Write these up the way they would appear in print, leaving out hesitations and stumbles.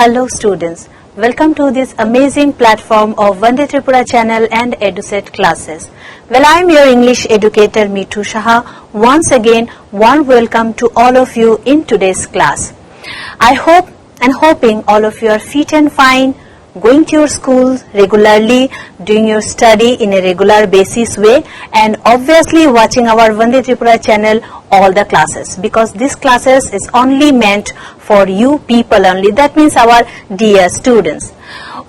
Hello students, welcome to this amazing platform of Vande Tripura channel and EduSet classes. Well, I am your English educator Meetu Shaha. Once again, warm welcome to all of you in today's class. I hope and hoping all of you are fit and fine, going to your schools regularly, doing your study in a regular basis way, and obviously watching our Vande Tripura channel all the classes, because this classes is only meant for you people only, that means our dear students.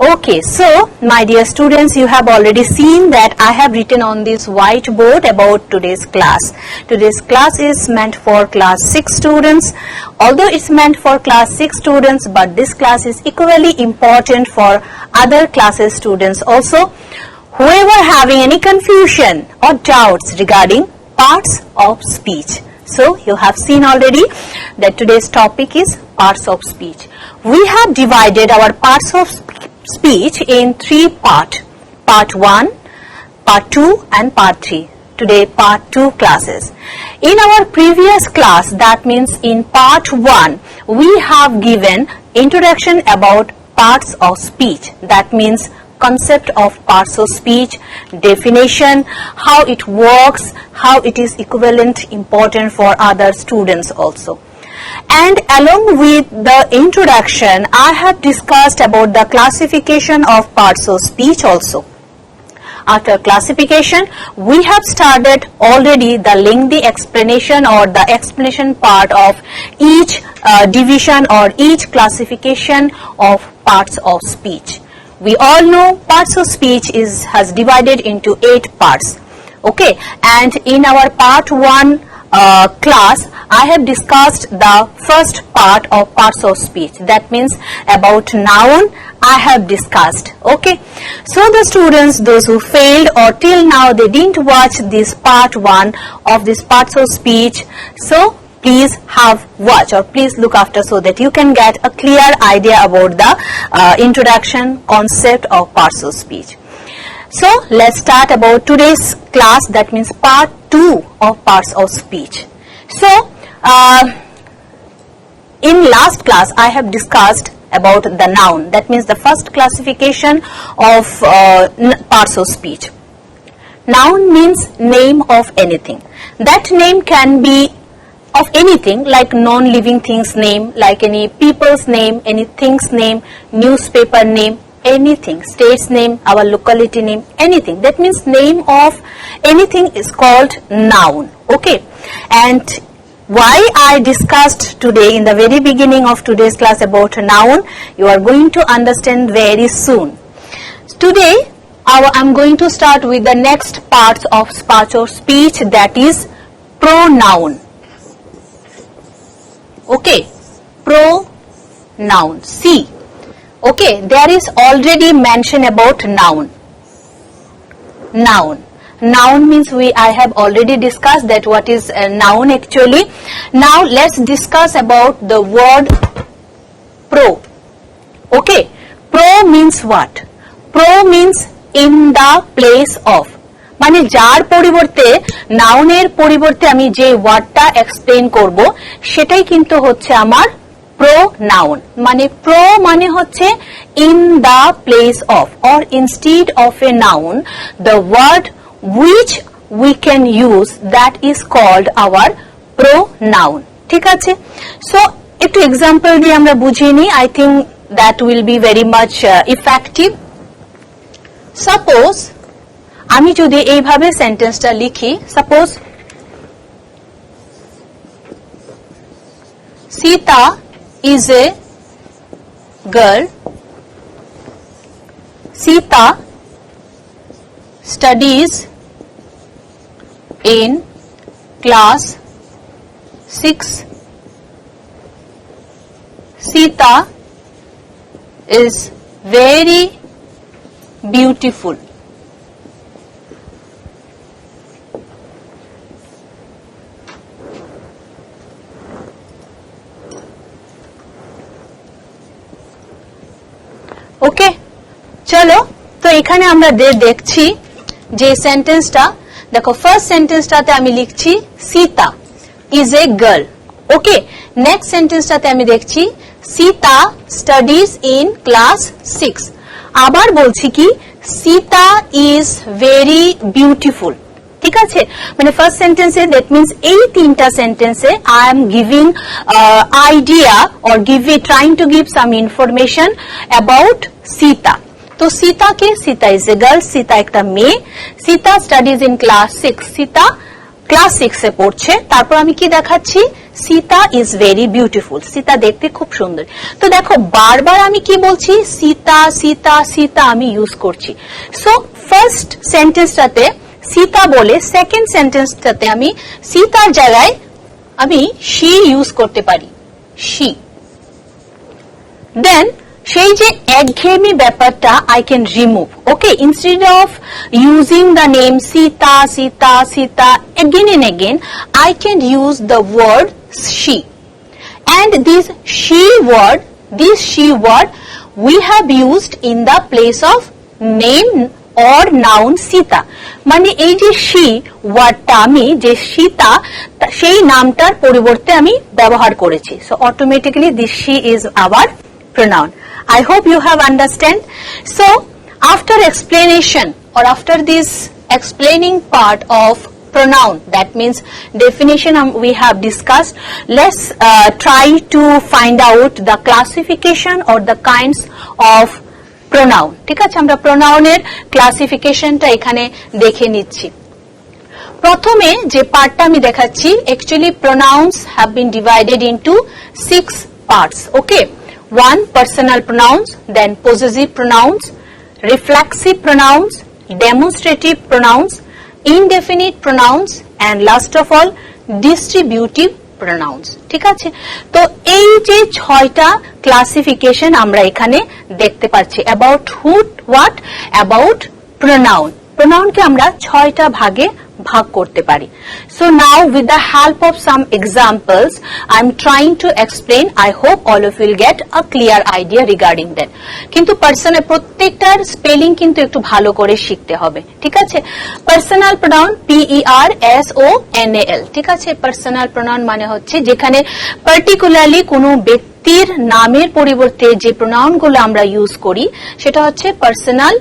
Okay, so my dear students, you have already seen that I have written on this whiteboard about today's class. Today's class is meant for class 6 students. Although it's meant for class 6 students, but this class is equally important for other classes students also. Whoever having any confusion or doubts regarding parts of speech. So you have seen already that today's topic is parts of speech. We have divided our parts of speech in 3 parts. Part 1, Part 2 and Part 3. Today Part 2 classes. In our previous class, that means in Part 1, we have given introduction about parts of speech. That means concept of parts of speech, definition, how it works, how it is equivalent important for other students also. And along with the introduction, I have discussed about the classification of parts of speech also. After classification, we have started already the lengthy explanation or the explanation part of each division or each classification of parts of speech. We all know parts of speech has divided into 8 parts. Okay, and in our part 1 class, I have discussed the first part of parts of speech. That means about noun I have discussed. Okay, so the students, those who failed or till now they didn't watch this part 1 of this parts of speech, so please have watch or please look after so that you can get a clear idea about the introduction concept of parts of speech. So let's start about today's class, that means part 2 of parts of speech. So in last class I have discussed about the noun, that means the first classification of parts of speech. Noun means name of anything. That name can be of anything, like non-living things name, like any people's name, any thing's name, newspaper name, anything, state's name, our locality name, anything. That means name of anything is called noun. Okay, and why I discussed today in the very beginning of today's class about noun, you are going to understand very soon. Today I'm going to start with the next parts of speech, that is pronoun. Okay, pronoun. See, okay, there is already mention about noun. Noun. Noun means I have already discussed that what is a noun actually. Now let's discuss about the word pro. Okay, pro means what? Pro means in the place of. মানে যার পরিবর্তে নাউনের পরিবর্তে আমি যে ওয়ার্ডটা explain করব সেটাই কিন্তু হচ্ছে আমার pronoun. মানে pro মানে হচ্ছে in the place of or instead of a noun, the word which we can use, that is called our pronoun. ঠিক আছে? So একটু এক্সাম্পল দিয়ে আমরা বুঝিয়ে নিই, I think that will be very much effective. Suppose আমি যদি এইভাবে সেন্টেন্সটা লিখি, suppose Sita is a girl. Sita studies in class 6. Sita is very beautiful. ওকে, চলো তো এখানে আমরা দেখছি যে সেন্টেন্সটা, দেখো ফার্স্ট সেন্টেন্সটাতে আমি লিখছি Sita is a girl. Okay, next সেন্টেন্সটাতে আমি দেখছি Sita studies in class 6. আবার বলছি কি Sita is very beautiful. ঠিক আছে, মানে ফার্স্ট সেন্টেন্সে দ্যাট মিন্স এই তিনটা সেন্টেন্সে I am giving idea or trying to give some information about Sita. তো সীতাকে, Sita is a girl, Sita একটা মেয়ে। Sita studies in class 6, Sita class 6 এ পড়ছে। তারপর আমি কি দেখাচ্ছি, Sita is very beautiful, Sita দেখতে খুব সুন্দর। তো দেখো বারবার আমি কি বলছি, সীতা সীতা সীতা আমি ইউজ করছি। সো ফার্স্ট সেন্টেন্সটাতে সীতা বলে সেকেন্ড সেন্টেন্সটাতে আমি সীতার জায়গায় আমি শি ইউজ করতে পারি, শি। দেন সেই যে একঘেয়েমি ব্যাপারটা I can remove. Okay, instead of using the name Sita Sita Sita again and again, I can use the word she. And this she word we have used in the place of name or noun Sita. মানে এই যে she ওয়ার্ডটা আমি যে সীতা সেই নামটার পরিবর্তে আমি ব্যবহার করেছি। So automatically this she is our pronoun. I hope you have understand. So after explanation or after this explaining part of pronoun, that means definition we have discussed, let's try to find out the classification or the kinds of pronoun. ঠিক আছে, আমরা প্রোনাউনের ক্লাসিফিকেশনটা এখানে দেখে নিচ্ছি। প্রথমে যে পার্টটা আমি দেখাচ্ছি, actually pronouns have been divided into 6 parts. Okay, 1 personal pronouns, then possessive pronouns, reflexive pronouns, demonstrative pronouns, indefinite pronouns, and last of all distributive pronouns. ঠিক আছে, তো এই যে 6টা ক্লাসিফিকেশন আমরা এখানে দেখতে পাচ্ছি about who, what, about pronoun. প্রোনাউনকে আমরা 6টা ভাগে ভাগ করতে পারি। So now with the help of some examples I'm trying to explain. I hope all of you will get a clear idea regarding that. কিন্তু পার্সোনাল প্রত্যেকটার স্পেলিং কিন্তু একটু ভালো করে শিখতে হবে। ঠিক আছে, পার্সোনাল প্রোনাউন PERSONAL, ঠিক আছে। পার্সোনাল প্রোনাউন মানে হচ্ছে যেখানে পার্টিকুলারলি কোনো ব্যক্তির নামের পরিবর্তে যে প্রোনাউনগুলো আমরা ইউজ করি সেটা হচ্ছে personal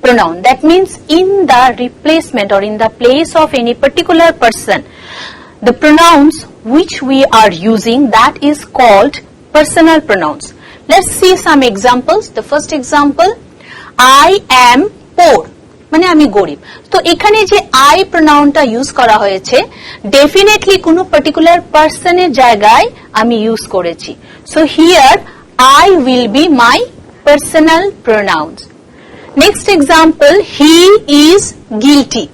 pronoun. That means in the replacement or in the place of any particular person, the pronouns which we are using, that is called personal pronouns. Let's see some examples. The first example, I am poor, মানে আমি গরিব। তো এখানে যে I pronounটা use করা হয়েছে definitely কোনো particular পার্সনের জায়গায় আমি ইউজ করেছি। So here I will be my personal pronouns. Next example, he is guilty.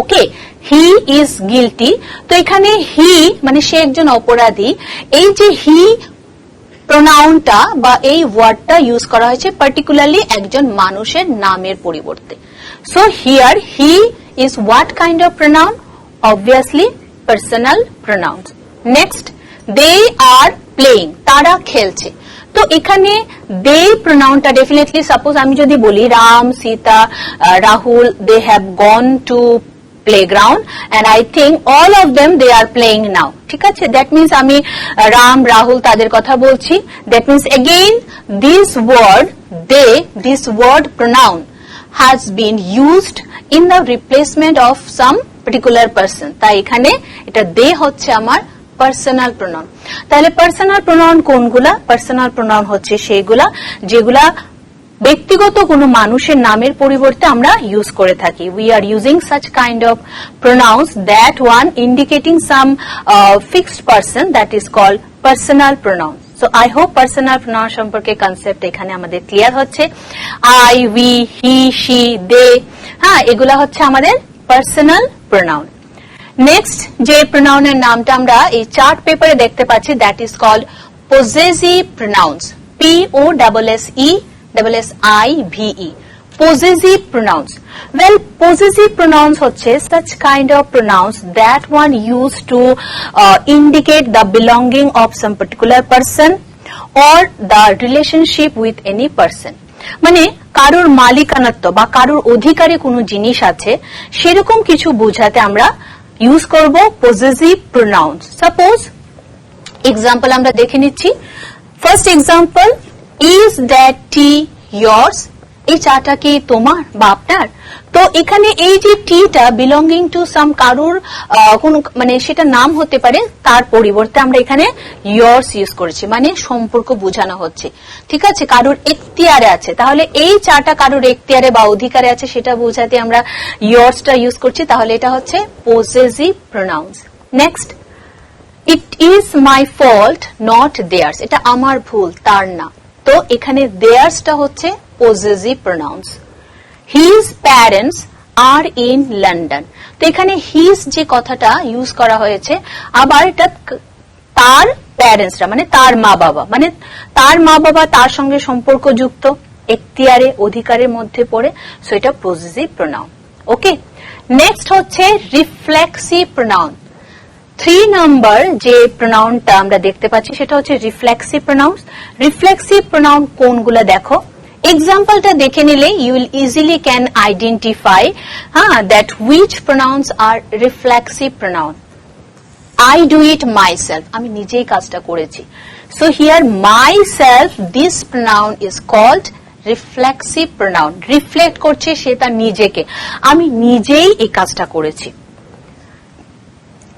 Okay, he is guilty. তো এখানে he মানে সে একজন অপরাধী, এই যে he প্রোনাউনটা বা এই ওয়ার্ডটা ইউজ করা হয়েছে পার্টিকুলারলি একজন মানুষের নামের পরিবর্তে। So here he is what kind of pronoun? Obviously personal pronouns. Next, they are playing, তারা খেলছে। তো এখানে দে প্রোনাউনটা ডেফিনেটলি সাপোজ আমি যদি বলি Ram, Sita, Rahul, they have gone to playground and I think all of them they are playing now. ঠিক আছে, that means আমি রাম, রাহুল তাদের কথা বলছি। That means again this word pronoun has been used in the replacement of some particular person. তাই এখানে এটা they হচ্ছে আমার পার্সোনাল প্রোনাউন। তাহলে পার্সোনাল প্রোনাউন কোনগুলা? পার্সোনাল প্রোনাউন হচ্ছে সেইগুলা যেগুলা ব্যক্তিগত কোনো মানুষের নামের পরিবর্তে আমরা ইউজ করে থাকি। We are using such kind of pronouns that one indicating some fixed person, that is called personal pronoun. So I hope personal pronoun সম্পর্কে কনসেপ্ট এখানে আমাদের ক্লিয়ার হচ্ছে। I, we, he, she, they, হ্যাঁ, এগুলা হচ্ছে আমাদের পার্সোনাল প্রোনাউন। নেক্সট যে প্রোনাউনের নামটা আমরা এই চার্ট পেপারে দেখতে পাচ্ছি, that is called possessive pronouns, POSSIVE, possessive pronouns. Well, possessive pronouns হচ্ছে such kind of pronouns that one used to indicate the belonging of some particular person or the relationship with any person. মানে কারোর মালিকানাত্ব বা কারোর অধিকারে কোনো জিনিস আছে সেরকম কিছু বোঝাতে আমরা ইউজ করব possessive pronouns. Suppose example আমরা দেখে নিচ্ছি। First example, is that T yours? এই চাটা কি তোমার বা আপনার? তো এখানে এই যে টিটা বিলঙ্গিং টু সাম কারুর কোন মানে সেটা নাম হতে পারে, তার পরিবর্তে আমরা এখানে yours ইউজ করেছি, মানে সম্পর্ক বোঝানো হচ্ছে। ঠিক আছে, কারুর এখতিয়ারে আছে, তাহলে এই চাটা কারুর এখতিয়ারে বা অধিকারে আছে সেটা বোঝাতে আমরা yours-টা ইউজ করছি, তাহলে এটা হচ্ছে possessive pronouns. Next, it is my fault not theirs, এটা আমার ভুল তার না, তো এখানে দেয়ার্সটা হচ্ছে possessive pronouns. His parents are in London, তো এখানে হিজ যে কথাটা ইউজ করা হয়েছে, আবার এটা তার প্যারেন্টসরা মানে তার মা বাবা, মানে তার মা বাবা তার সঙ্গে সম্পর্কযুক্ত, এখতিয়ারে অধিকারের মধ্যে পড়ে, সো এটা পজেসিভ প্রোনাউন। ওকে, নেক্সট হচ্ছে রিফ্লেক্সিভ প্রোনাউন। 3 নম্বর যে প্রোনাউনটা আমরা দেখতে পাচ্ছি সেটা হচ্ছে রিফ্লেক্সিভ প্রোনাউন্স। রিফ্লেক্সিভ প্রোনাউন কোনগুলো দেখো, এক্সাম্পলটা দেখে নিলে you will easily can identify that which pronouns are reflexive pronoun. I do it myself, আমি নিজেই কাজটা করেছি, so here myself, this pronoun is called reflexive pronoun. Reflect করছে সে তার নিজেকে, আমি নিজেই এই কাজটা করেছি।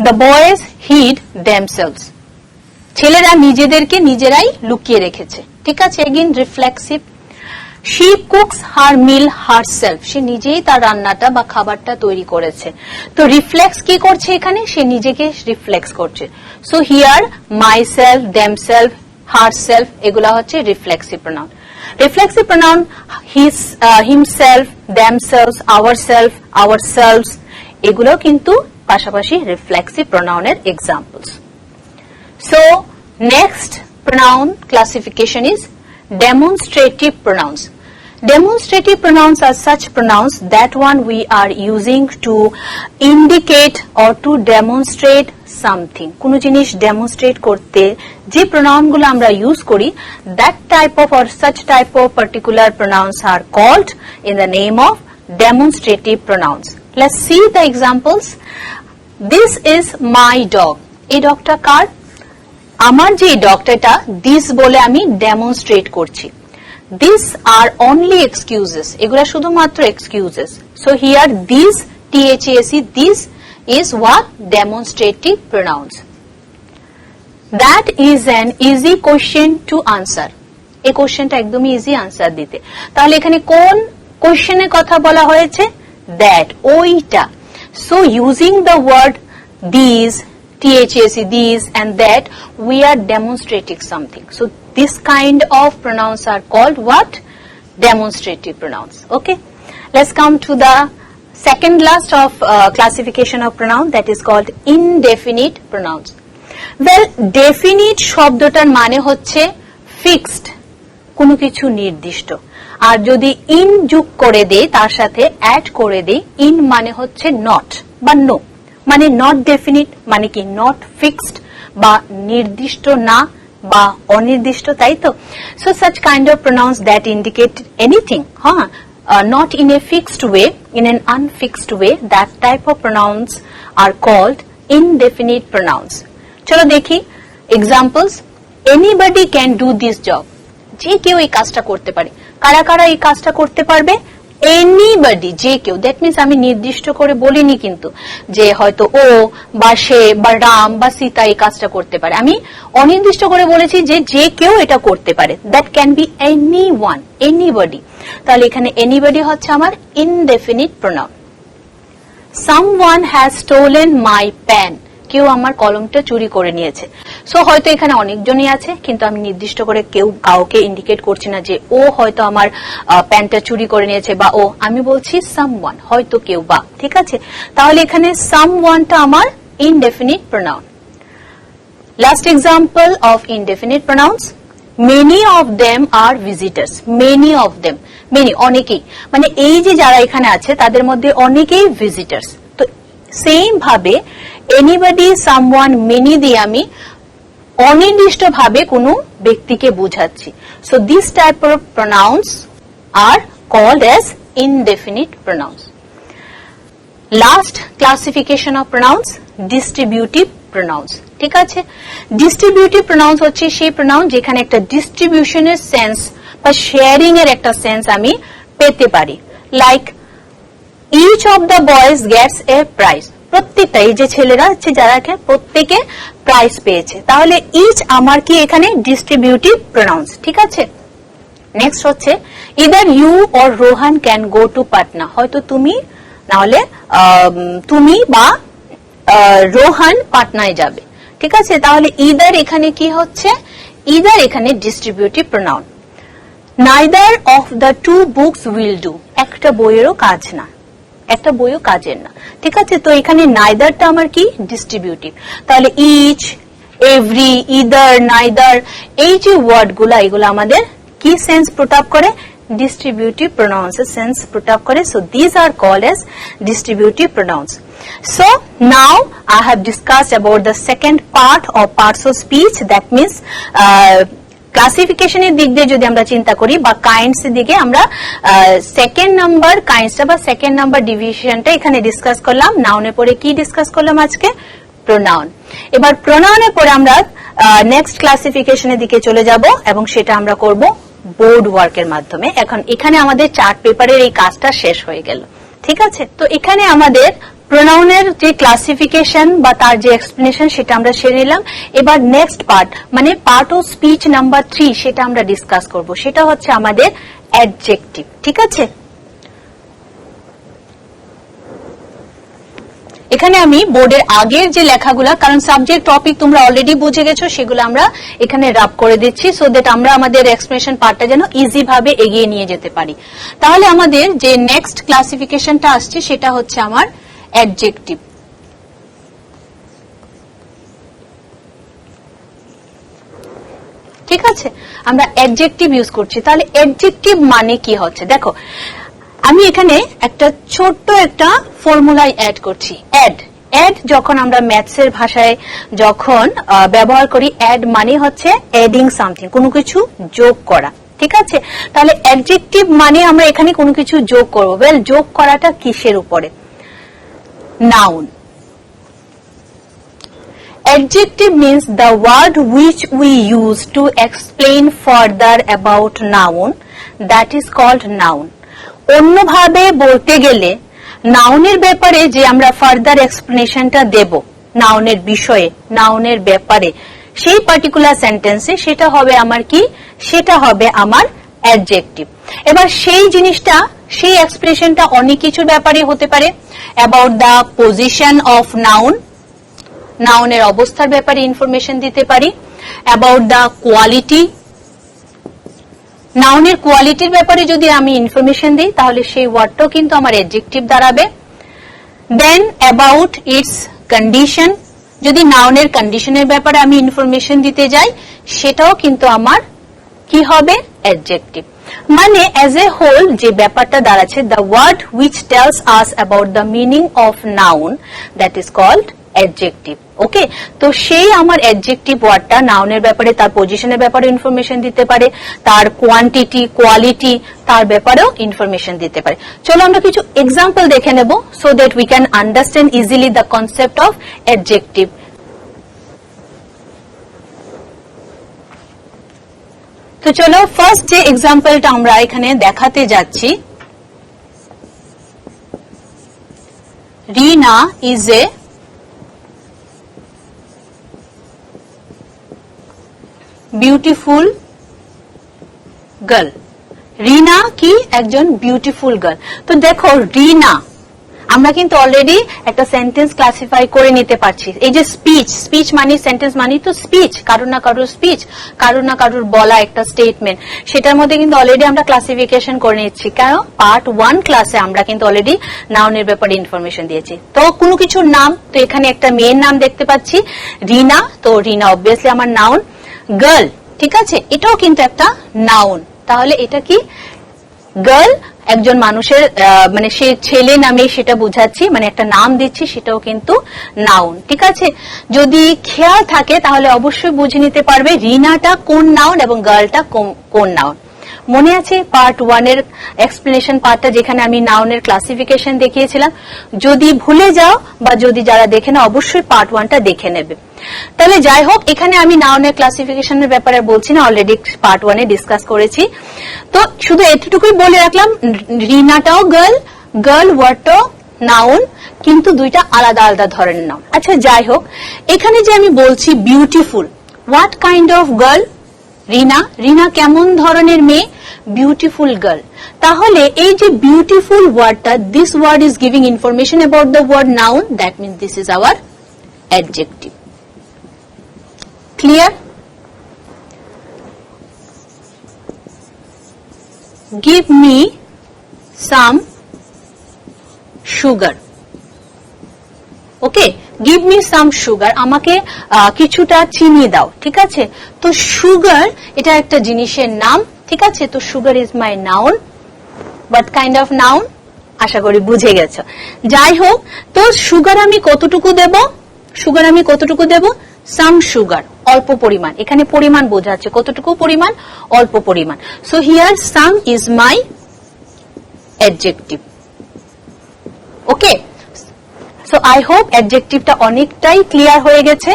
The boys hid themselves, ছেলেরা নিজেদেরকে নিজেরাই লুকিয়ে রেখেছে। ঠিক আছে, again reflexive. She cooks her meal herself, সে নিজেই তার রান্নাটা বা খাবারটা তৈরি করেছে। তো রিফ্লেক্স কি করছে এখানে, সে নিজেকে রিফ্লেক্স করছে। So here myself, themself, herself, এগুলা হচ্ছে reflexive pronoun. Reflexive pronoun himself, themselves, ourself, ourselves, এগুলো কিন্তু পাশাপাশি রিফ্লেক্সিভ প্রোনাউনের examples. So next pronoun classification is demonstrative pronouns. Demonstrative pronouns are such pronouns that one we are using to indicate or to demonstrate something. কোনো জিনিস demonstrate করতে যে pronoun গুলো আমরা use করি, that type of or such type of particular pronouns are called in the name of demonstrative pronouns. Let's see the examples. This is my dog. এই ডগটা কার? আমার যে ডগটা, this বলে আমি demonstrate করছি। These are only excuses, এগুলা শুধুমাত্র excuses. So here these, THAC, this is what? Demonstrative pronouns. That is an easy question to answer. এই কোশ্চেনটা একদমই ইজি আনসার দিতে। তাহলে এখানে কোন কোশ্চেনের কথা বলা হয়েছে? That, ওইটা। So using the word these, THAC, these and that, we are demonstrating something. So this kind of pronouns are called what? Demonstrative pronouns. Okay, let's come to the second last of classification of pronoun, that is called indefinite pronouns. Well, definite শব্দটার মানে হচ্ছে fixed, কোনো কিছু নির্দিষ্ট। আর যদি in যোগ করে দেই, তার সাথে add করে দেই, in মানে হচ্ছে not বা no, মানে not definite মানে কি not fixed বা নির্দিষ্ট না বা অনির্দিষ্ট, তাই তো? So such kind of pronouns that indicate anything, not in a fixed way, in an unfixed way, that type of pronouns are called indefinite pronouns. চলো দেখি examples. Anybody can do this job, যে কেউ এই কাজটা করতে পারে। কারা কারা এই কাজটা করতে পারবে? এনিবডি, যে কেউ। দ্যাট মিনস আমি নির্দিষ্ট করে বলিনি কিন্তু যে হয়তো ও বা সে বা রাম বা সীতা এই কাজটা করতে পারে, আমি অনির্দিষ্ট করে বলেছি যে যে কেউ এটা করতে পারে। That can be anyone, anybody. তাহলে এখানে এনিবডি হচ্ছে আমার indefinite pronoun. Someone has stolen my pen, কেউ আমার কলমটা চুরি করে নিয়েছে। সো হয়তো এখানে অনেকজনই আছে, কিন্তু আমি নির্দিষ্ট করে কেউ কাউকে ইন্ডিকেট করছি না যে ও হয়তো আমার প্যান্টটা চুরি করে নিয়েছে বা ও, আমি বলছি সামওয়ান, হয়তো কেউ বা। ঠিক আছে, তাহলে এখানে সামওয়ানটা আমার indefinite pronoun. Last example of indefinite pronouns, many of them are visitors. Many of them, many অনেকেই, মানে এই যে যারা এখানে আছে তাদের মধ্যে অনেকেই ভিজিটার্স। তো সেম ভাবে এনিবডি, সামওয়ান, মেনি দিয়ে আমি অনির্দিষ্ট ভাবে কোনো ব্যক্তিকে বোঝাচ্ছি। So this type of pronouns are called as indefinite pronouns. Last classification of pronouns, distributive pronouns. ঠিক আছে। ডিস্ট্রিবিউটিভ প্রোনাউন্স হচ্ছে সেই প্রোনাউন যেখানে একটা ডিস্ট্রিবিউশনের সেন্স বা শেয়ারিং এর একটা সেন্স আমি পেতে পারি। Like each of the boys gets a prize, প্রত্যেকটা এই যে ছেলেরা হচ্ছে যারা প্রত্যেকে প্রাইজ পেয়েছে, তাহলে ইচ আমার কি এখানে ডিস্ট্রিবিউটিভ প্রোনাউন্স। ঠিক আছে। নেক্সট হচ্ছে either you or Rohan can go to Patna, হয়তো তুমি না হলে তুমি বা রোহান পাটনায় যাবে। ঠিক আছে, তাহলে ইদার এখানে কি হচ্ছে, ইদার এখানে distributive pronoun. Neither of the two books will do, একটা বইয়েরও কাজ না, একটা বইও কাজের না। ঠিক আছে, তো এখানে নাইদারটা আমার কি ডিস্ট্রিবিউটিভ, তাহলে ইচ, এভরি, ইদার, নাইদার এই যে ওয়ার্ড গুলা এগুলো আমাদের কি সেন্স পুট আপ করে, distributive pronouns sense put up করে। So these are called as distributive pronouns. So now I have discussed about the second part of parts of speech, that means ক্লাসিফিকেশনের দিক দিয়ে যদি আমরা চিন্তা করি বা কাইন্ডস এর দিকে আমরা সেকেন্ড নাম্বার কাইন্ডসটা বা সেকেন্ড নাম্বার ডিভিশনটা এখানে ডিসকাস করলাম। নাউনের পরে কি ডিসকাস করলাম আজকে, প্রোনাউন। এবার প্রোনাউনের পরে আমরা নেক্সট ক্লাসিফিকেশনের দিকে চলে যাব এবং সেটা আমরা করব বোর্ড ওয়ার্কের মাধ্যমে। এখন এখানে আমাদের চার্ট পেপারের এই কাজটা শেষ হয়ে গেল। ঠিক আছে, তো এখানে আমাদের প্রোনাউনের যে ক্লাসিফিকেশন বা তার যে এক্সপ্লেনেশন সেটা আমরা সেরে নিলাম। এবার নেক্সট পার্ট মানে পার্ট অফ স্পিচ নাম্বার 3 সেটা আমরা ডিসকাস করব, সেটা হচ্ছে আমাদের অ্যাডজেক্টিভ। ঠিক আছে, এখানে আমি বোর্ডের আগের যে লেখাগুলা, কারণ সাবজেক্ট টপিক তোমরা অলরেডি বুঝে গেছো, সেগুলো আমরা এখানে রাব করে দিচ্ছি সো দ্যাট আমরা আমাদের এক্সপ্লেনেশন পার্টটা যেন ইজি ভাবে এগিয়ে নিয়ে যেতে পারি। তাহলে আমাদের যে নেক্সট ক্লাসিফিকেশনটা আসছে সেটা হচ্ছে আমার অ্যাডজেক্টিভ। ঠিক আছে, আমরা অ্যাডজেক্টিভ ইউজ করছি। তাহলে অ্যাডজেক্টিভ মানে কি হচ্ছে, দেখো আমি এখানে একটা ছোট্ট একটা ফর্মুলায় অ্যাড করছি। অ্যাড যখন আমরা ম্যাথসের ভাষায় যখন ব্যবহার করি, অ্যাড মানে হচ্ছে অ্যাডিং সামথিং, কোনো কিছু যোগ করা। ঠিক আছে, তাহলে অ্যাডজেক্টিভ মানে আমরা এখানে কোনো কিছু যোগ করব। ওয়েল, যোগ করাটা কিসের উপরে, noun. Adjective means the word which we use to explain further about noun, that is called noun. অন্যভাবে বলতে গেলে নাউনের ব্যাপারে যে আমরা ফার্দার এক্সপ্লেনেশনটা দেব নাউনের বিষয়ে, নাউনের ব্যাপারে, সেই পার্টিকুলার সেন্টেন্সে সেটা হবে আমার কি, সেটা হবে আমার অ্যাডজেক্টিভ। এবার সেই জিনিসটা, সেই এক্সপ্রেশনটা অনেক কিছুর ব্যাপারে হতে পারে। About the position of noun, নাউনের অবস্থার ব্যাপারে ইনফরমেশন দিতে পারি। অ্যাবাউট দ্য কোয়ালিটি, নাউনের কোয়ালিটির ব্যাপারে যদি আমি ইনফরমেশন দিই তাহলে সেই ওয়ার্ডটাও কিন্তু আমার অ্যাডজেক্টিভ দাঁড়াবে। দেন অ্যাবাউট ইটস কন্ডিশন, যদি নাউনের কন্ডিশনের ব্যাপারে আমি ইনফরমেশন দিতে যাই সেটাও কিন্তু আমার কি হবে, অ্যাডজেক্টিভ। মানে অ্যাজ এ হোল যে ব্যাপারটা দাঁড়াচ্ছে, the word which tells us about the meaning of noun, that is called adjective. Okay, তো সেই আমার অ্যাডজেক্টিভ ওয়ার্ডটা নাউনের ব্যাপারে, তার পজিশনের ব্যাপারে ইনফরমেশন দিতে পারে, তার কোয়ান্টিটি, কোয়ালিটি, তার ব্যাপারেও ইনফরমেশন দিতে পারে। চলো আমরা কিছু এক্সাম্পল দেখে নেব so that we can understand easily the concept of adjective. তো চলো ফার্স্ট যে এক্সাম্পলটা আমরা এখানে দেখাতে যাচ্ছি, রিনা ইজ এ বিউটিফুল গার্ল। রিনা কি, একজন বিউটিফুল গার্ল। তো দেখো রিনা, আমরা কিন্তু অলরেডি একটা সেন্টেন্স ক্লাসিফাই করে নিতে পারছি। এই যে স্পিচ, স্পিচ মানে সেন্টেন্স মানে তো স্পিচ, কারোর না কারোর স্পিচ, কারোর না কারোর বলা একটা স্টেটমেন্ট, সেটার মধ্যে কিন্তু অলরেডি আমরা ক্লাসিফিকেশন করে নিচ্ছি। কারণ পার্ট 1 ক্লাসে আমরা কিন্তু অলরেডি নাউনের ব্যাপারে ইনফরমেশন দিয়েছি। তো কোনো কিছুর নাম, তো এখানে একটা মেয়ের নাম দেখতে পাচ্ছি রিনা, তো রিনা অবভিয়াসলি আমার নাউন। গার্ল, ঠিক আছে, এটাও কিন্তু একটা নাউন। তাহলে এটা কি, গার্ল একজন মানুষের মানে সে ছেলে নামে সেটা বোঝাচ্ছি, মানে একটা নাম দিচ্ছি, সেটাও কিন্তু নাউন। ঠিক আছে, যদি খেয়াল থাকে তাহলে অবশ্যই বুঝে নিতে পারবে রিনাটা কোন নাউন এবং গার্লটা কোন নাউন। মনে আছে পার্ট 1 এর এক্সপ্লেনেশন পার্টটা যেখানে আমি নাউনের ক্লাসিফিকেশন দেখিয়েছিলাম? যদি ভুলে যাও বা যদি যারা দেখে না অবশ্যই পার্ট 1টা দেখে নেবে। তাহলে যাই হোক, এখানে আমি নাউনের ক্লাসিফিকেশনের ব্যাপারে বলছি না, অলরেডি পার্ট 1 এ ডিসকাস করেছি। তো শুধু এতটুকুই বলে রাখলাম, রিনাটাও গার্ল, গার্ল ওয়ার্ডটাও নাউন, কিন্তু দুইটা আলাদা আলাদা ধরনের নাউন। আচ্ছা যাই হোক, এখানে যে আমি বলছি beautiful, what kind of girl? Rina. Rina কেমন ধরনের মেয়ে? Beautiful girl. তাহলে এই যে বিউটিফুল ওয়ার্ডটা, this word is giving information about the word noun, that means this is our adjective. Clear? Give me some sugar. Okay, give me some sugar, আমাকে কিছুটা চিনি দাও। ঠিক আছে, তো সুগার এটা একটা জিনিসের নাম। ঠিক আছে, তো sugar is my noun. What kind of noun? আশা করি বুঝে গেছো। যাই হোক, তো সুগার আমি কতটুকু দেব? সুগার আমি কতটুকু দেব? সাম সুগার, অল্প পরিমাণ। এখানে পরিমাণ বোঝাচ্ছে, কতটুকু পরিমাণ? অল্প পরিমাণ। So here some is my adjective. Okay, so I hope অ্যাডজেক্টিভটা অনেকটাই ক্লিয়ার হয়ে গেছে।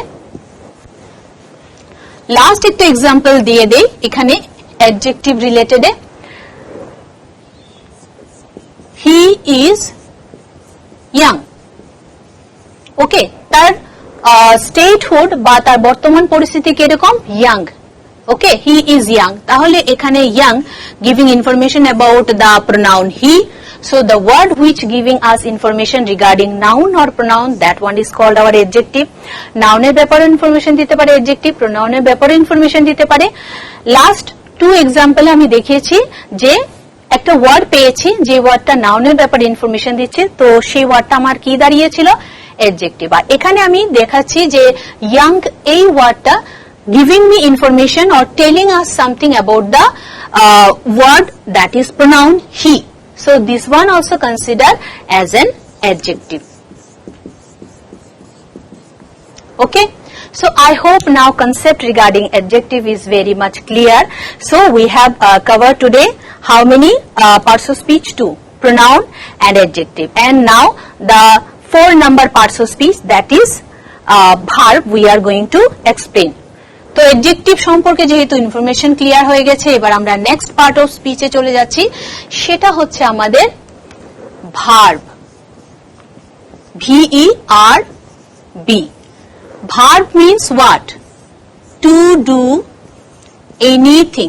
লাস্ট একটা এক্সাম্পল দিয়ে দেই এখানে adjective related. He is young. Okay, তার স্টেটহুড বা তার বর্তমান পরিস্থিতি কিরকম? Young. Okay, he is young. তাহলে এখানে young giving information about the pronoun he. So the word which giving us information regarding noun or pronoun, that one is called our adjective. Noun এর ব্যাপারে information দিতে পারে adjective, pronoun এর ব্যাপারে information দিতে পারে। লাস্ট 2 এক্সাম্পল আমি দেখিয়েছি যে একটা ওয়ার্ড পেয়েছি যে ওয়ার্ডটা নাউন এর ব্যাপারে ইনফরমেশন দিচ্ছে, তো সেই ওয়ার্ডটা আমার কি দাঁড়িয়েছিল? adjective. আর এখানে আমি দেখাচ্ছি যে young এই ওয়ার্ডটা giving me information or telling us something about the word that is pronoun he. So this one also considered as an adjective. Okay, so I hope now concept regarding adjective is very much clear. So we have covered today how many parts of speech? 2, pronoun and adjective, and now the 4 number parts of speech, that is verb, we are going to explain. তো adjective সম্পর্কে যেহেতু information clear হয়ে গেছে, এবার আমরা next part of স্পিচে চলে যাচ্ছি। সেটা হচ্ছে আমাদের verb, VERB. Verb means what? To do anything.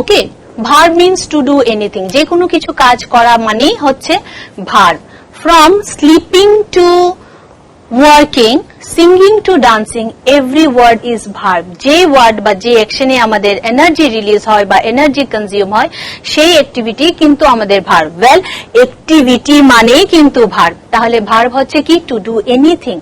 Okay, verb means to do anything, যে কোনো কিছু কাজ করা মানেই হচ্ছে verb. From sleeping to working, singing to dancing, every word is verb. যে ওয়ার্ড বা যে অ্যাকশনে আমাদের এনার্জি রিলিজ হয় বা এনার্জি কনজিউম হয়, সেই অ্যাক্টিভিটি কিন্তু আমাদের ভার্ব। ওয়েল, অ্যাক্টিভিটি মানেই কিন্তু ভার্ব। তাহলে ভার্ব হচ্ছে কি? To do anything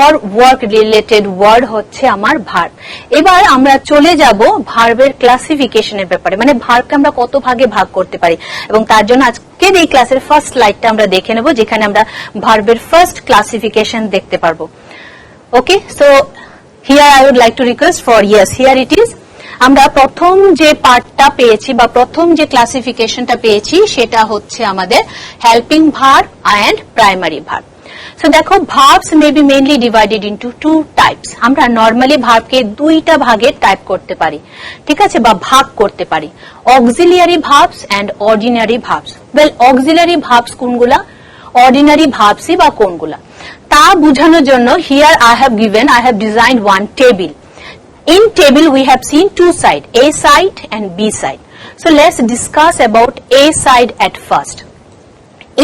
or work related word হচ্ছে আমার ভার্ব। এবার আমরা চলে যাব ভার্বের ক্লাসিফিকেশনের ব্যাপারে, মানে ভার্বকে আমরা কত ভাগে ভাগ করতে পারি, এবং তার জন্য আজকের এই ক্লাসের ফার্স্ট স্লাইডটা আমরা দেখে নেব, যেখানে আমরা ভার্বের ফার্স্ট ক্লাসিফিকেশন দেখতে পারবো। Okay, so here I would like to request for yes, here it is. আমরা প্রথম যে পার্টটা পেয়েছি বা প্রথম যে ক্লাসিফিকেশনটা পেয়েছি সেটা হচ্ছে আমাদের helping verb and primary verb. So দেখো, verbs may be mainly divided into 2 types. আমরা নরমালি ভার্বকে 2টা ভাগে টাইপ করতে পারি, ঠিক আছে, বা ভাগ করতে পারি। Auxiliary verbs and ordinary verbs. Well, auxiliary verbs কোনগুলা, অর্ডিনারি ভার্বসই বা কোনগুলা, তা বোঝানোর জন্য here I have designed one table. In table we have seen 2 sides, A side and B side. So let's discuss about A side at first.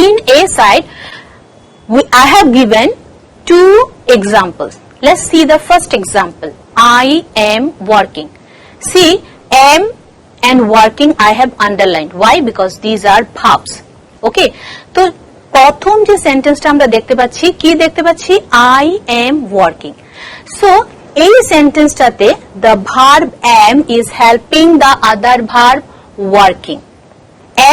In A side I have given 2 examples. Let's see the first example. I am working. See, am and working I have underlined. Why? Because these are verbs. Okay, তো প্রথম যে সেন্টেন্সটা আমরা দেখতে পাচ্ছি, কি দেখতে পাচ্ছি? I am working. So এই সেন্টেন্সটাতে the verb am is helping the other verb working.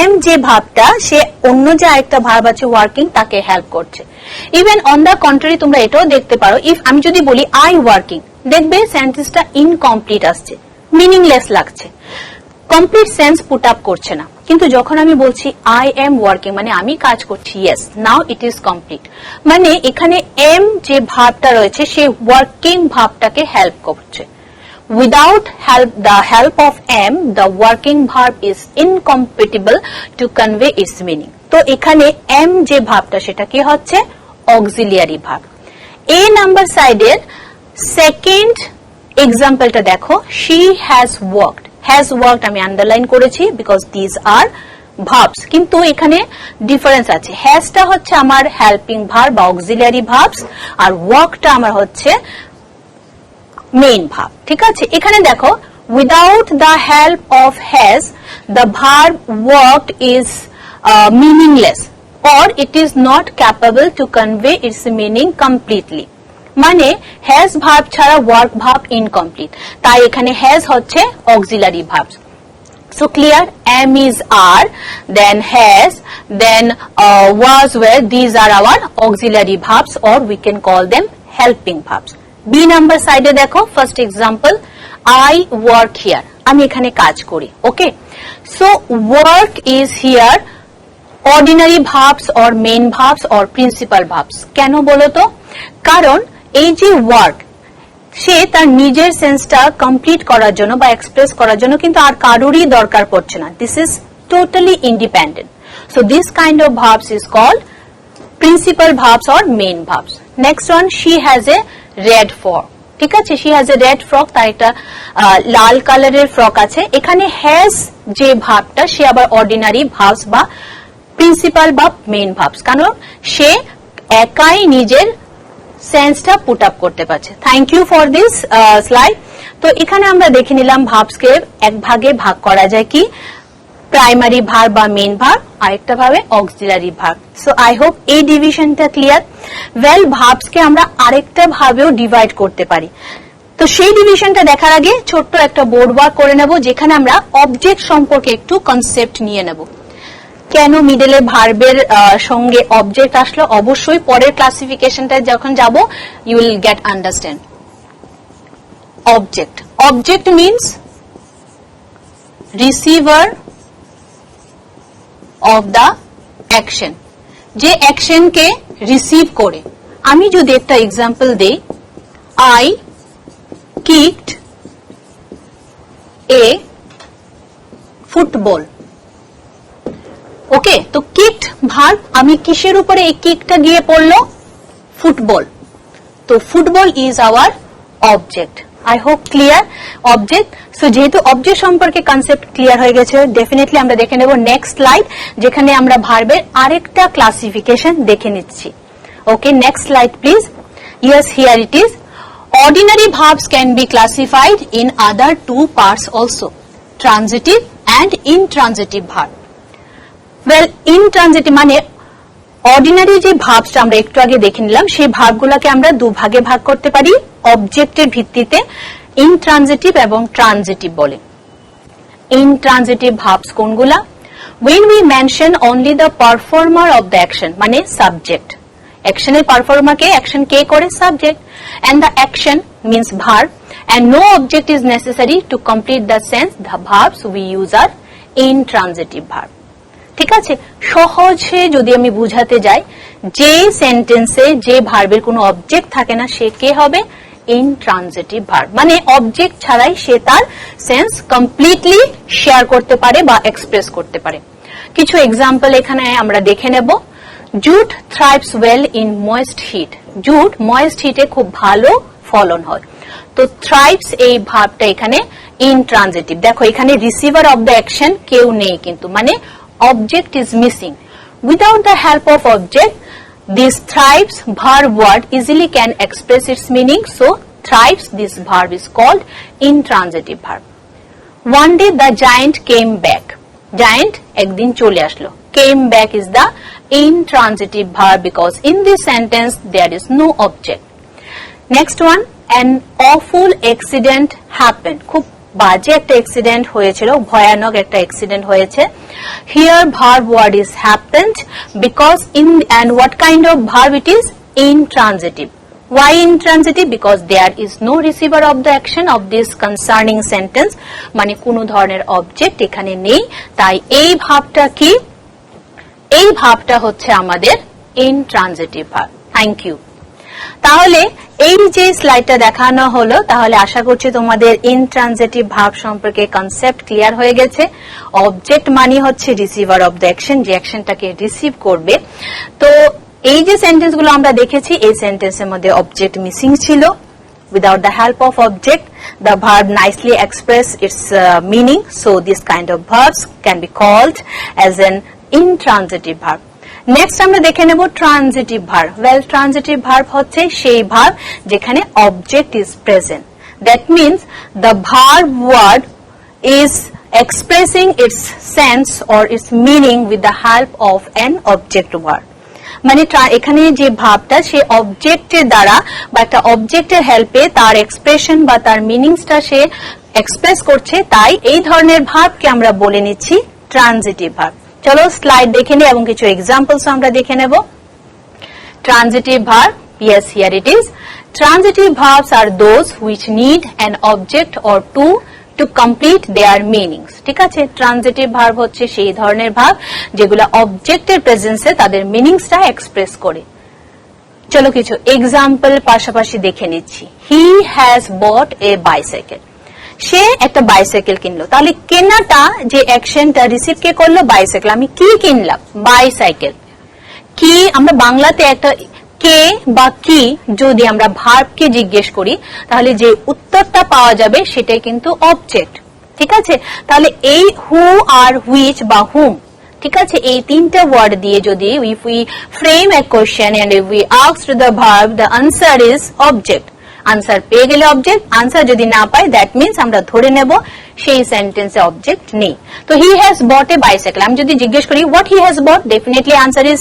am যে ভার্বটা, সে অন্য যে আরেকটা ভার্ব আছে ওয়ার্কিং, তাকে হেল্প করছে। ইভেন অন দা কন্ট্রারি তোমরা এটাও দেখতে পারো, ইফ আমি যদি বলি আই ওয়ার্কিং, দেখবে সেন্টেন্সটা ইনকমপ্লিট আসছে। মিনিংলেস লাগছে, কমপ্লিট সেন্স পুট আপ করছে না। কিন্তু যখন আমি বলছি আই এম ওয়ার্কিং, মানে আমি কাজ করছি, yes, now it is complete, মানে এখানে এম যে ভাবটা রয়েছে সে ওয়ার্কিং ভাবটাকে হেল্প করছে। Without the help of am, the working verb is incompatible to convey its meaning. তো এখানে am যে ভাবটা সেটা কি হচ্ছে? Auxiliary verb. এ নাম্বার সাইডের সেকেন্ড এক্সাম্পলটা দেখো, she has worked. has worked আমি আন্ডারলাইন করেছি বিকজ দিস আর ভার্বস, কিন্তু এখানে ডিফারেন্স আছে। হ্যাজটা হচ্ছে আমার হেল্পিং ভার্ব বা অক্সিলিয়ারি ভার্বস, আর ওয়ার্কটা আমার হচ্ছে মেইন ভার্ব। ঠিক আছে, এখানে দেখো without the help of has the verb worked is meaningless or it is not capable to convey its meaning completely, মানে হ্যাজ ভার্ব ছাড়া ওয়ার্ক ভার্ব ইনকমপ্লিট, তাই এখানে হ্যাজ হচ্ছে auxiliary verb. So clear, am is are, then has, then was were, these are our auxiliary verbs or we can call them helping verbs. B number side এ দেখো, first example, I work here, আমি এখানে কাজ করি। ওকে, so work is here ordinary verbs or main verbs or principal verbs. কেন বলো তো? কারণ এই যে ওয়ার্ক, সে তার নিজের সেন্সটা কমপ্লিট করার জন্য বা এক্সপ্রেস করার জন্য কিন্তু আর কারোরই দরকার পড়ছে না। This is totally independent. So this kind of verbs is called principal verbs or main verbs. Next one, she has a red frock. ঠিক আছে, she has a red frock, তার একটা লাল কালারের ফ্রক আছে। এখানে হ্যাজ যে ভার্বটা সে আবার অর্ডিনারি ভার্বস বা প্রিন্সিপাল বা মেইন ভার্বস, কারণ সে একাই নিজের সেন্সটা পুট আপ করতে পারছে। Thank you for this slide. তো এখানে আমরা দেখে নিলাম ভার্বসকে এক ভাগে ভাগ করা যায়, কি প্রাইমারি ভার্ব বা মেইন ভার্ব, আরেকটা ভাবে auxiliary verb. So I hope এই ডিভিশনটা ক্লিয়ার। ওয়েল, ভার্বসকে আমরা আরেকটা ভাবেও ডিভাইড করতে পারি। তো সেই ডিভিশনটা দেখার আগে ছোট্ট একটা বোর্ড ওয়ার্ক করে নেব, যেখানে আমরা অবজেক্ট সম্পর্কে একটু কনসেপ্ট নিয়ে নেব। কেন মিডলে ভার্বের সঙ্গে অবজেক্ট আসলো, অবশ্যই পরের ক্লাসিফিকেশনটা যখন যাব you will get understand. Object, object means receiver of the action, যে অ্যাকশনকে রিসিভ করে। আমি যদি একটা এক্সাম্পল দেই, I kicked a football. Okay, তো কিকড ভার্ব, আমি কিসের উপরে এই কিকটা গিয়ে পড়লো? ফুটবল। তো football is our object. I hope clear object. So যেহেতু অবজেক্ট সম্পর্কে কনসেপ্ট ক্লিয়ার হয়ে গেছে, ডেফিনেটলি আমরা দেখে নেব নেক্সট স্লাইড, যেখানে আমরা ভার্বের আরেকটা ক্লাসিফিকেশন দেখে নিচ্ছি। Okay, next slide please. Yes, here it is. Ordinary verbs can be classified in other two parts also, transitive and intransitive verb. Well, intransitive মানে অর্ডিনারি যে ভার্বসটা আমরা একটু আগে দেখে নিলাম, সেই ভার্বগুলোকে আমরা দুভাগে ভাগ করতে পারি অবজেক্টের ভিত্তিতে, ইনট্রানজিটিভ এবং ট্রানজিটিভ বলে। ইনট্রানজিটিভ ভার্বস কোনগুলা? When we mention only the performer of the action, মানে সাবজেক্ট, অ্যাকশনের পারফর্মারকে, অ্যাকশন কে করে? Subject, and the action means verb and no object is necessary to complete the sense, the verbs we use are intransitive verb. ঠিক আছে, সহজে যদি আমি বুঝাতে যাই, যে সেন্টেন্সে যে ভার্বের কোনো অবজেক্ট থাকে না সে কে হবে? ইনট্রানজিটিভ ভার্ব, মানে অবজেক্ট ছাড়াই সে তার সেন্স কমপ্লিটলি শেয়ার করতে পারে বা এক্সপ্রেস করতে পারে। কিছু এক্সাম্পল এখানে আমরা দেখে নেব। Jute thrives well in moist heat. Jute moist হিটে খুব ভালো ফলন হয়। তো থ্রাইভস এই ভার্বটা এখানে ইনট্রানজিটিভ। দেখো এখানে রিসিভার অফ দ্য অ্যাকশন কেউ নেই কিন্তু, মানে object is missing. Without the help of object, this thrives verb word easily can express its meaning. So thrives, this verb is called intransitive verb. One day the giant came back. Giant ekdin chole ashlo. Came back is the intransitive verb because in this sentence there is no object. Next one, an awful accident happened. খুব বাজে একটা accident হয়েছিল, ভয়ানক একটা accident হয়েছে। Here verb word is happened because in, and what kind of verb it is? Intransitive. Why intransitive? Because there is no receiver of the action of this concerning sentence, মানে কোনো ধরনের object এখানে নেই, তাই এই ভাবটা কি? এই ভাবটা হচ্ছে আমাদের intransitive verb. Thank you. তাহলে এই যে স্লাইডটা দেখানো হলো, তাহলে আশা করছি তোমাদের intransitive verb সম্পর্কে কনসেপ্ট ক্লিয়ার হয়ে গেছে। অবজেক্ট মানে হচ্ছে রিসিভার অফ দ্য অ্যাকশন, যে অ্যাকশনটাকে রিসিভ করবে। তো এই যে সেন্টেন্সগুলো আমরা দেখেছি, এই সেন্টেন্সের মধ্যে অবজেক্ট মিসিং ছিল। Without the help of object, the verb nicely express its meaning. So this kind of verbs can be called as an intransitive verb. Next আমরা দেখে নেব transitive verb. Well, transitive verb হচ্ছে সেই verb যেখানে object is present. That means the verb word is expressing its sense or its meaning with the help of an object word. মানে এখানে যে ভাবটা সে অবজেক্টের দ্বারা বা একটা অবজেক্টের হেল্পে তার এক্সপ্রেশন বা তার মিনিংসটা সে এক্সপ্রেস করছে, তাই এই ধরনের ভাবকে আমরা বলে নিচ্ছি ট্রানজিটিভ ভার্ব। চলো স্লাইড দেখে নিই এবং কিছু এক্সাম্পলস আমরা দেখে নেব। Transitive verb, yes, here it is. Transitive verbs are those which need an object or two to complete their meanings. ঠিক আছে, ট্রানজিটিভ ভার্ব হচ্ছে সেই ধরনের ভার্ব যেগুলো অবজেক্টের প্রেজেন্সে তাদের মিনিংসটা এক্সপ্রেস করে। চলো কিছু এক্সাম্পল পাশাপাশি দেখে নিচ্ছি। হি হ্যাজ বট এ বাইসাইকেল। সে একটা বাইসাইকেল কিনলো। তাহলে কেনাটা যে অ্যাকশনটা রিসিভ কে করলো? বাইসাইকেল। আমি কি কিনলাম? বাইসাইকেল। কি আমরা বাংলাতে একটা কে বা কি যদি আমরা ভার্বকে জিজ্ঞেস করি, তাহলে যে উত্তরটা পাওয়া যাবে সেটাই কিন্তু অবজেক্ট। ঠিক আছে, তাহলে এই হু আর হুইচ বা হুম, ঠিক আছে, এই তিনটা ওয়ার্ড দিয়ে যদি if we frame a question and if we ask the verb, the answer is object. Answer পেয়ে গেলে অবজেক্ট, আনসার যদি না পাই দ্যাট মিনস আমরা ধরে নেব সেই সেন্টেন্সে অবজেক্ট নেই। তো হি হ্যাজ বট এ বাইসাইকেল, আমি যদি জিজ্ঞেস করি what he has bought, definitely answer is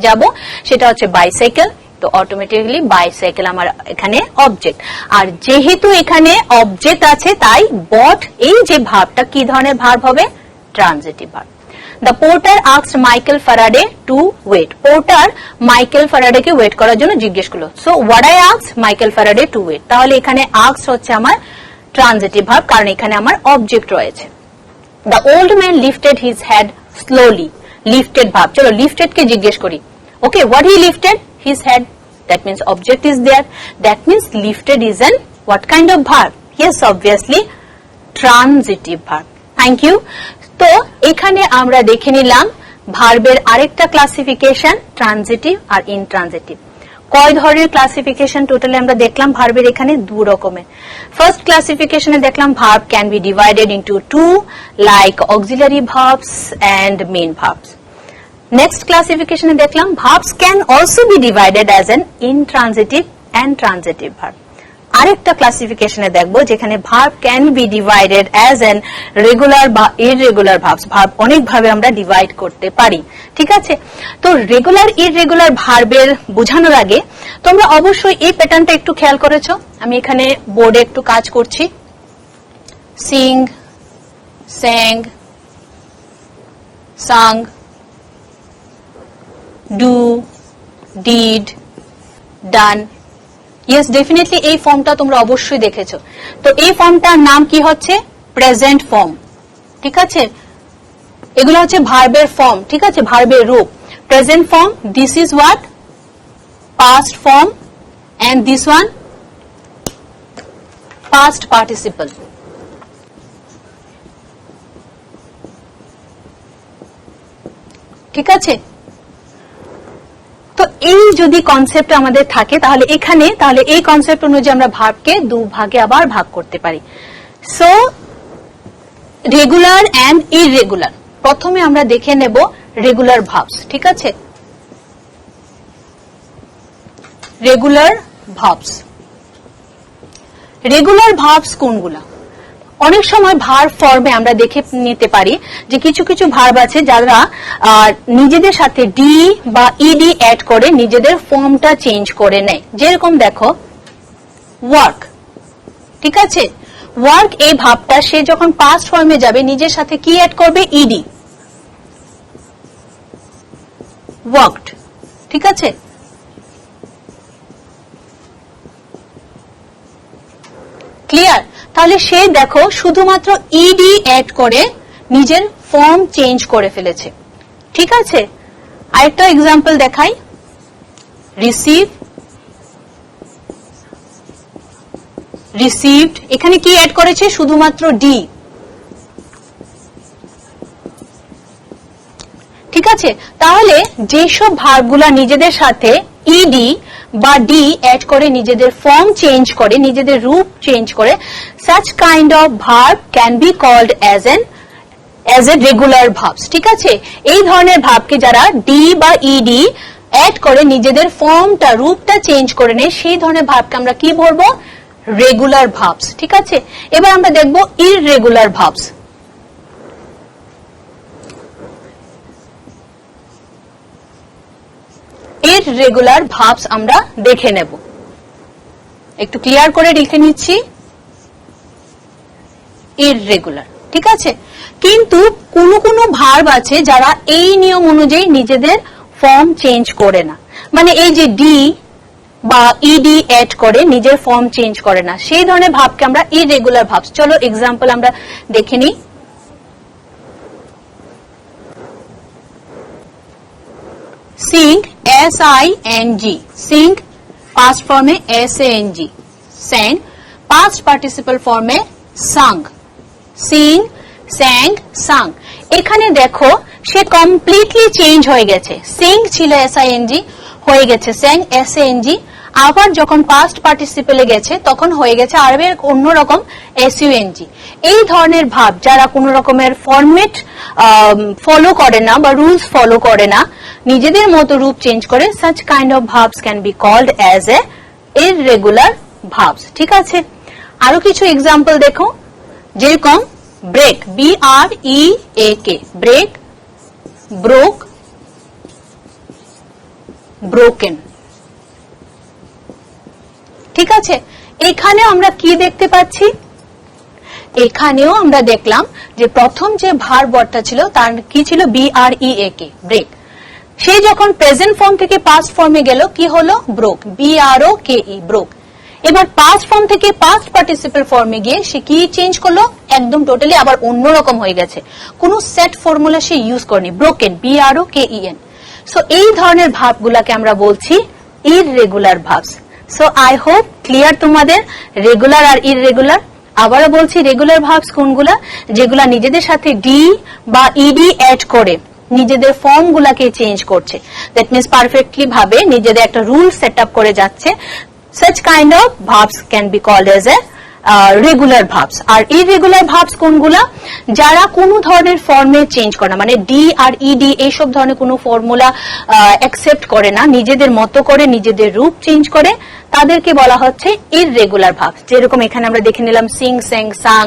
যাব, সেটা হচ্ছে বাইসাইকেল। তো অটোমেটিক্যালি বাইসাইকেল আমার এখানে অবজেক্ট। আর যেহেতু এখানে অবজেক্ট আছে, তাই বট এই যে ভার্বটা কি ধরনের ভার্ব হবে? Transitive verb. The porter asked Michael Faraday to wait. Porter Michael Faraday K wait করার জন্য জিজ্ঞেস করলো। So what I asked Michael Faraday to wait. তাহলে এখানে asked হচ্ছে আমার ট্রানজিটিভ ভার্ব, কারণ এখানে আমার অবজেক্ট রয়েছে। The old man lifted his head slowly. Lifted verb. চলো lifted কে জিজ্ঞেস করি। Okay, what he lifted? His head. That means object is there. That means lifted is an what kind of verb? Yes, obviously transitive verb. Thank you. তো এখানে আমরা দেখে নিলাম ভার্বের আরেকটা ক্লাসিফিকেশন, ট্রানজিটিভ আর ইনট্রানজিটিভ। কয় ধরনের ক্লাসিফিকেশন টোটালি আমরা দেখলাম ভার্বের? এখানে দু রকমের। ফার্স্ট ক্লাসিফিকেশনে দেখলাম verb can be divided into two, like auxiliary verbs and main verbs. Next ক্লাসিফিকেশনে দেখলাম verbs can also be divided as an intransitive and transitive verb. আরেকটা ক্লাসিফিকেশনে দেখবো যেখানে verb can be divided as an regular বা irregular verbs. Verb অনেক ভাবে আমরা ডিভাইড করতে পারি। ঠিক আছে, তো রেগুলার ইররেগুলার ভার্বের বোঝানোর আগে তোমরা অবশ্যই এই প্যাটার্নটা একটু খেয়াল করেছো। আমি এখানে বোর্ডে একটু কাজ করছি। Sing, sang, sung, do, did, done. Yes, definitely এই ফর্মটা তোমরা অবশ্যই দেখেছো। তো এই ফর্মটার নাম কি হচ্ছে? Present form. ঠিক আছে, এগুলো হচ্ছে ভার্বের ফর্ম। ঠিক আছে, ভার্বের রূপ। Present form, this is what? Past form, and this one past participle. ঠিক আছে, তো এই যদি কনসেপ্ট আমাদের থাকে তাহলে এখানে এই কনসেপ্ট অনুযায়ী আমরা ভার্বকে দু ভাগে আবার ভাগ করতে পারি। So regular and irregular. প্রথমে আমরা দেখে নেব রেগুলার ভার্বস। ঠিক আছে, রেগুলার ভার্বস। রেগুলার ভার্বস কোনগুলা? অনেক সময় ভার্ব ফর্মে আমরা দেখে নিতে পারি যে কিছু কিছু ভার্ব আছে যারা নিজেদের সাথে ডি বা ইডি অ্যাড করে নিজেদের ফর্মটা চেঞ্জ করে নেয়। যেরকম দেখো ওয়ার্ক। ঠিক আছে, ওয়ার্ক এই ভাবটা সে যখন পাস্ট ফর্মে যাবে নিজের সাথে কি অ্যাড করবে? ED, worked. ঠিক আছে, ক্লিয়ার? তাহলে সে দেখো শুধুমাত্র ইডি অ্যাড করে নিজের ফর্ম চেঞ্জ করে ফেলেছে। ঠিক আছে, আরেকটা এক্সাম্পল দেখাই। রিসিভ, রিসিভড, এখানে কি অ্যাড করেছে? শুধুমাত্র ডি। ঠিক আছে, তাহলে যেসব ভার্বগুলা নিজেদের সাথে ইডি বা ডি অ্যাড করে নিজেদের ফর্ম চেঞ্জ করে, নিজেদের রূপ চেঞ্জ করে, such kind of verb can be called as a regular verbs। ঠিক আছে, এই ধরনের ভাবকে যারা ডি বা ইডি অ্যাড করে নিজেদের ফর্মটা, রূপটা চেঞ্জ করে নেয়, সেই ধরনের ভাবকে আমরা কি বলবো? Regular verbs. ঠিক আছে, এবার আমরা দেখব ইররেগুলার ভার্বস। ইররেগুলার ভার্বস আমরা দেখে নেব, একটু ক্লিয়ার করে লিখে নিচ্ছি। ইররেগুলার, ঠিক আছে, কিন্তু কোন কোন ভার্ব আছে যারা এই নিয়ম অনুযায়ী নিজেদের ফর্ম চেঞ্জ করে না, মানে এই যে ডি বা ইডি অ্যাড করে নিজের ফর্ম চেঞ্জ করে না, সেই ধরনের ভাবকে আমরা ইররেগুলার ভার্বস। চলো এক্সাম্পল আমরা দেখে নিই। sing, S-I-N-G, sing, past form में S-A-N-G, sang, past participle form में sung, sing, sang, sung। এখানে দেখো সে কমপ্লিটলি চেঞ্জ হয়ে গেছে, sing ছিল S-I-N-G, হয়ে গেছে sang, S-A-N-G, আবার যখন পাস্ট পার্টিসিপেলে গেছে তখন হয়ে গেছে আরবে অন্যরকম SUNG। এই ধরনের ভাব যারা কোন রকমের ফরম্যাট ফলো করে না বা রুলস ফলো করে না, নিজেদের মতো রূপ চেঞ্জ করে, such kind of verbs can be called as a irregular verbs। ঠিক আছে, আরো কিছু এক্সাম্পল দেখো, যেরকম break, BREAK, break, broke, broken. ঠিক আছে, এখানেও আমরা কি দেখতে পাচ্ছি? এখানেও আমরা দেখলাম যে প্রথম যে ভার্ব ওয়ার্ডটা ছিল তার কি ছিল? BREAK, break. সে যখন প্রেজেন্ট ফর্ম থেকে পাস্ট ফর্মে গেল কি হলো? Broke, BROKE, broke. এবার পাস্ট ফর্ম থেকে পাস্ট পার্টিসিপল ফর্মে গিয়ে সে কি চেঞ্জ করলো? একদম টোটালি আবার অন্যরকম হয়ে গেছে, কোনো সেট ফর্মুলা সে ইউজ করেনি, ব্রোকেন, BROKEN। সো এই ধরনের ভার্বগুলোকে আমরা বলছি irregular verbs. So I hope clear তোমাদের রেগুলার আর ইররেগুলার। আবারও বলছি, রেগুলার ভার্বস কোনগুলা? যেগুলা নিজেদের সাথে ডি বা ইডি অ্যাড করে নিজেদের ফর্ম গুলাকে চেঞ্জ করছে, দ্যাট মিনস পারফেক্টলি ভাবে নিজেদের একটা রুল সেট আপ করে যাচ্ছে, such kind of verbs can be called as a regular verbs. আর ইররেগুলার ভার্বস কোনগুলা? যারা কোনো ধরনের ফর্মে চেঞ্জ করে না, মানে ডি আর ইডি এইসব ধরনের কোনো ফর্মুলা অ্যাকসেপ্ট করে না, নিজেদের মতো করে নিজেদের রূপ চেঞ্জ করে, তাদেরকে বলা হচ্ছে ইররেগুলার ভার্বস। যেরকম এখানে আমরা দেখে নিলাম সিং, স্যাং, সাং,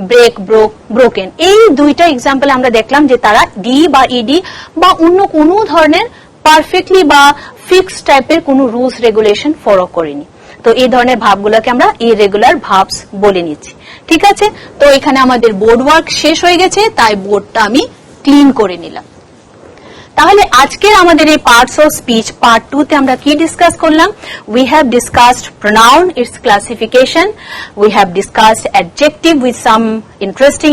ব্রেক, ব্রোক, ব্রোকেন। এই দুইটা এক্সাম্পল আমরা দেখলাম যে তারা ডি বা ইডি বা অন্য কোনো ধরনের পারফেক্টলি বা ফিক্সড টাইপের কোনো রুলস রেগুলেশন ফলো করেনি। তো এই ধরনের ভাবগুলোকে আমরা ইররেগুলার ভার্বস বলে নিচ্ছি। ঠিক আছে, তো এখানে আমাদের বোর্ড ওয়ার্ক শেষ হয়ে গেছে, তাই বোর্ডটা আমি ক্লিন করে নিলাম। তাহলে আজকের আমাদের এই পার্টস অফ স্পিচ পার্ট 2 তে আমরা কি ডিসকাস করলাম? We have discussed pronoun, its classification, we have discussed adjective with some interesting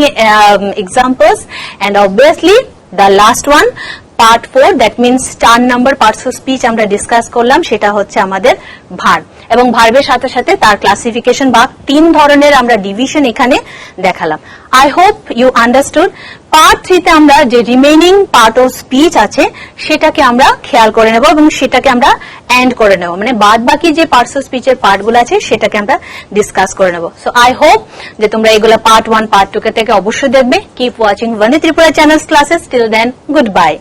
examples, and obviously the last one part 4, that means 4 number parts of speech আমরা discuss করলাম, সেটা হচ্ছে আমাদের verb, এবং ভার্বের সাথে সাথে তার ক্লাসিফিকেশন বা 3 ধরনের আমরা ডিভিশন এখানে দেখালাম। I hope you understood. Part 3 তে আমরা যে রিমেইনিং পার্ট অফ স্পিচ আছে সেটাকে আমরা খেয়াল করে নেব এবং সেটাকে আমরা এন্ড করে নেব, মানে বাদ বাকি যে পার্টস অফ স্পিচের পার্টগুলো আছে সেটাকে আমরা ডিসকাস করে নেব। সো আই হোপ যে তোমরা এগুলো পার্ট 1 পার্ট 2 থেকে অবশ্যই দেখবে। Keep watching Bande Tripura channels classes. Till then, good by.